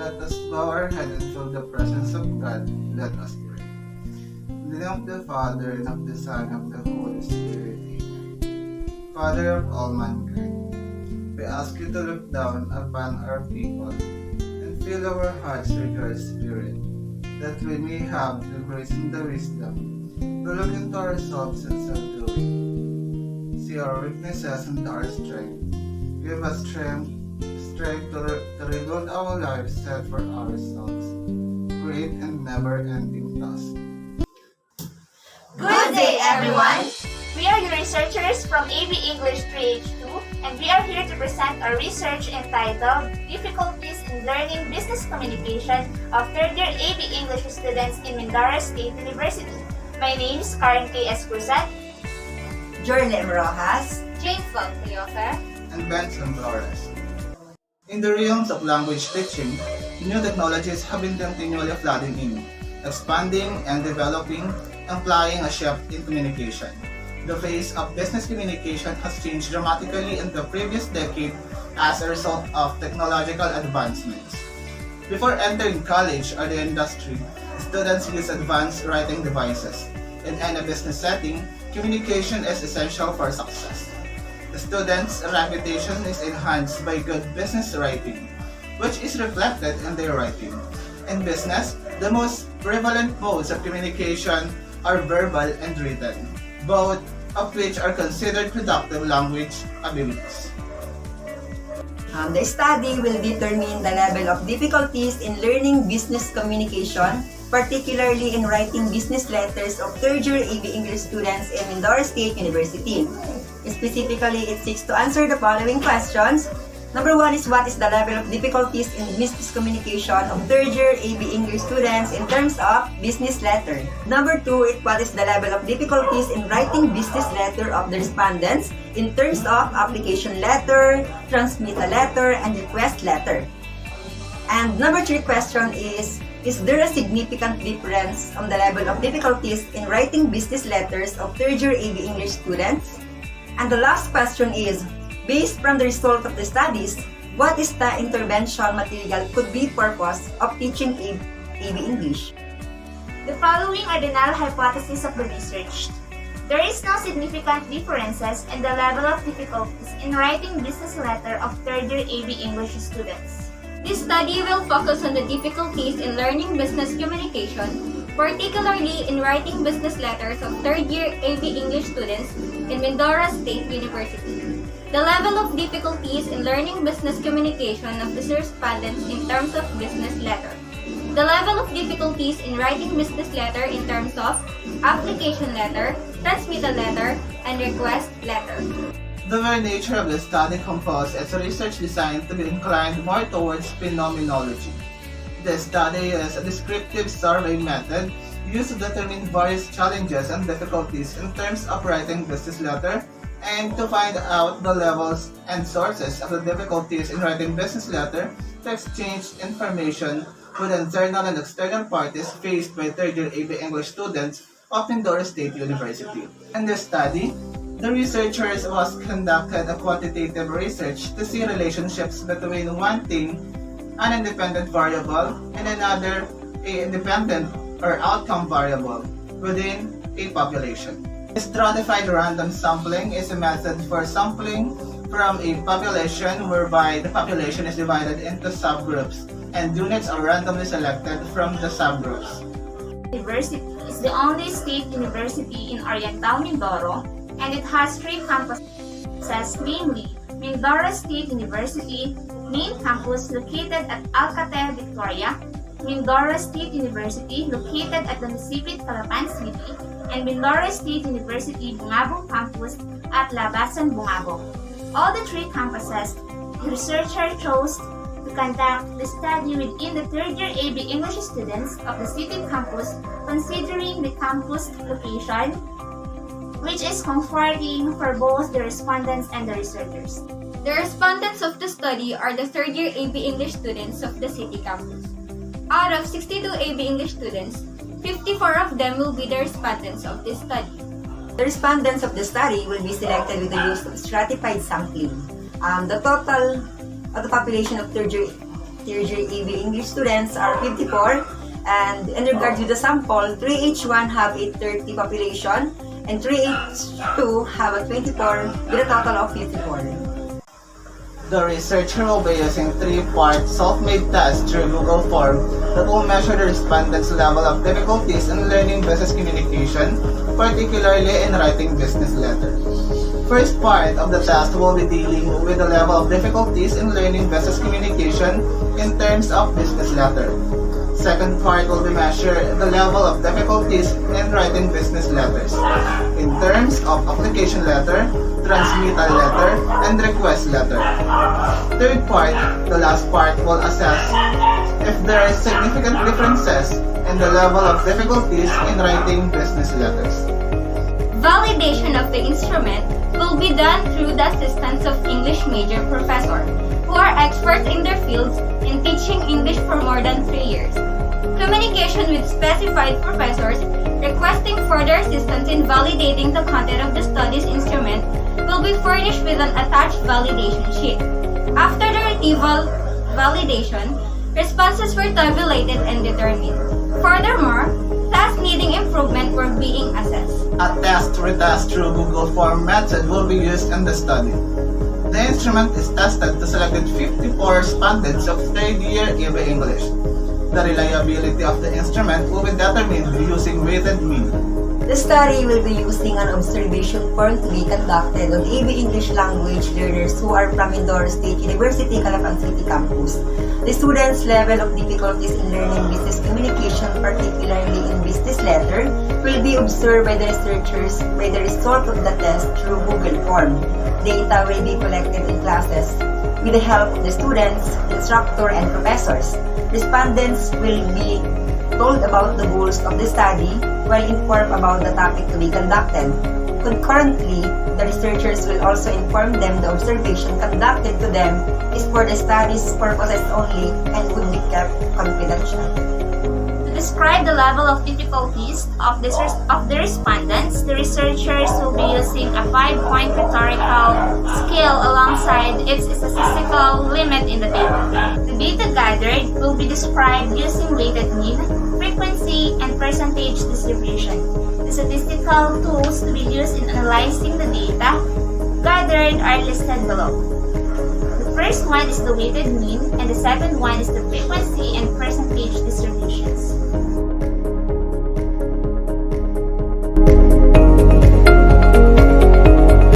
Let us bow our head and feel the presence of God. Let us pray. In the name of the Father, and of the Son, and of the Holy Spirit. Amen. Father of all mankind, we ask you to look down upon our people and fill our hearts with your Spirit, that we may have the grace and the wisdom to look into ourselves and subdue. See our weaknesses and our strength. Give us strength to rebuild our lives set for ourselves. Great and never-ending task. Good day, everyone! We are your researchers from AB English 3H2, and we are here to present our research entitled Difficulties in Learning Business Communication of third-year AB English students in Mindoro State University. My name is Karen K.S. Cruzat, Jorlem Rojas, James Valcleofer, And Benson Flores. In the realms of language teaching, new technologies have been continually flooding in, expanding and developing, implying a shift in communication. The face of business communication has changed dramatically in the previous decade as a result of technological advancements. Before entering college or the industry, students use advanced writing devices. In any business setting, communication is essential for success. The students' reputation is enhanced by good business writing, which is reflected in their writing. In business, the most prevalent modes of communication are verbal and written, both of which are considered productive language abilities. The study will determine the level of difficulties in learning business communication, particularly in writing business letters of third-year AB English students in Mindoro State University. Specifically, it seeks to answer the following questions. Number 1 is, what is the level of difficulties in business communication of third-year AB English students in terms of business letter? Number 2 is, what is the level of difficulties in writing business letter of the respondents in terms of application letter, transmittal letter, and request letter? And number 3 question is there a significant difference on the level of difficulties in writing business letters of third-year AB English students? And the last question is, based from the result of the studies, what is the intervention material could be purpose of teaching AB English? The following are the null hypotheses of the research. There is no significant differences in the level of difficulties in writing business letter of third-year AB English students. This study will focus on the difficulties in learning business communication, particularly in writing business letters of third-year AB English students in Mindoro State University. The level of difficulties in learning business communication of the respondents in terms of business letter. The level of difficulties in writing business letter in terms of application letter, transmittal letter, and request letter. The very nature of the study compels its research designed to be inclined more towards phenomenology. The study is a descriptive survey method used to determine various challenges and difficulties in terms of writing business letter and to find out the levels and sources of the difficulties in writing business letter to exchange information with internal and external parties faced by third-year AB English students of Mindoro State University. In this study, the researchers was conducted a quantitative research to see relationships between one thing, an independent variable, and another, a independent or outcome variable within a population. Stratified random sampling is a method for sampling from a population whereby the population is divided into subgroups and units are randomly selected from the subgroups. University is the only state university in Oriental Mindoro, and it has 3 campuses, namely Mindoro State University, main campus located at Alcatel, Victoria, Mindoro State University located at the Nasipit, Calapan City, and Mindoro State University Bungabong campus at Labasan, Bungabong. All the 3 campuses, the researcher chose to conduct the study within the third-year AB English students of the city campus, considering the campus location, which is comforting for both the respondents and the researchers. The respondents of the study are the third-year AB English students of the city campus. Out of 62 AB English students, 54 of them will be the respondents of this study. The respondents of the study will be selected with the use of stratified sampling. The total of the population of third-year third-year AV English students are 54, and in regard to the sample, 3H1 have a 30 population, and 3H2 have a 24, with a total of 54. The researcher will be using 3-part self-made test through Google Form that will measure the respondents' level of difficulties in learning business communication, particularly in writing business letters. First part of the test will be dealing with the level of difficulties in learning business communication in terms of business letter. Second part will be measure the level of difficulties in writing business letters in terms of application letter, transmittal letter, and request letter. Third part, the last part, will assess if there are significant differences in the level of difficulties in writing business letters. Validation of the instrument will be done through the assistance of English major professors who are experts in their fields in teaching English for more than 3 years. Communication with specified professors requesting further assistance in validating the content of the studies instrument will be furnished with an attached validation sheet. After the retrieval validation, responses were tabulated and determined. Furthermore, tasks needing improvement were being assessed. A test-retest through Google Form method will be used in the study. The instrument is tested to selected 54 respondents of third-year AV English. The reliability of the instrument will be determined using weighted mean. The study will be using an observation form to be conducted on AV English language learners who are from Mindoro State University, Calapan City campus. The students' level of difficulties in learning business communication, particularly in business letter, will be observed by the researchers by the result of the test through Google Form. Data will be collected in classes with the help of the students, instructor, and professors. Respondents will be told about the goals of the study while informed about the topic to be conducted. Concurrently, the researchers will also inform them the observation conducted to them is for the study's purposes only and would be kept confidential. To describe the level of difficulties of the respondents, the researchers will be using a 5-point rhetorical scale alongside its statistical limit in the table. The data gathered will be described using weighted mean, frequency, and percentage distribution. The statistical tools to be used in analyzing the data gathered are listed below. The first one is the weighted mean, and the second one is the frequency and percentage distributions.